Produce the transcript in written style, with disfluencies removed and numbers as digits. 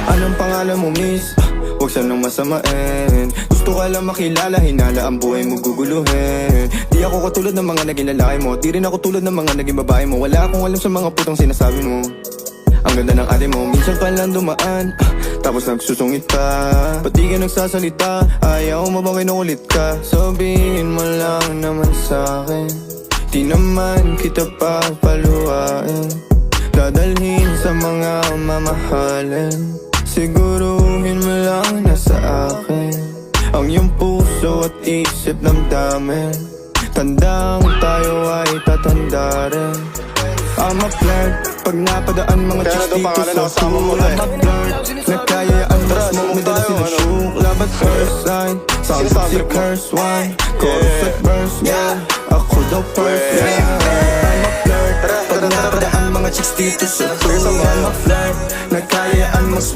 Anong pangalan mo, miss? Huwag sanang masamain. Gusto ka lang makilala, hinala ang buhay mo guguluhin. Di ako katulad ng mga naging lalaki mo, di rin ako tulad ng mga naging babae mo. Wala akong alam sa mga putang sinasabi mo. Ang ganda ng ate mo, minsan ka lang dumaan, tapos nagsusungit pa. Ba't di ka nagsasalita? Ayaw mo bang kinukulit ka? Sabihin mo lang naman sa'kin, di naman kita papaluhain. Dadalhin sa mga mamahalin. Siguruhin mo lang na sa akin ang iyong puso at isip damdamin. Tandang tayo ay tatanda rin. I'm a flirt, pag napadaan mga chicks dito sa school. I'm a flirt, nagkayaan mo smoke, may dala sila shook. Love at first sight, sound si curse one. Chorus at verse, yeah, ako daw perfect. I'm a flirt, pag napadaan mga chicks dito sa school. I'm a flirt, nagkayaan mo smoke.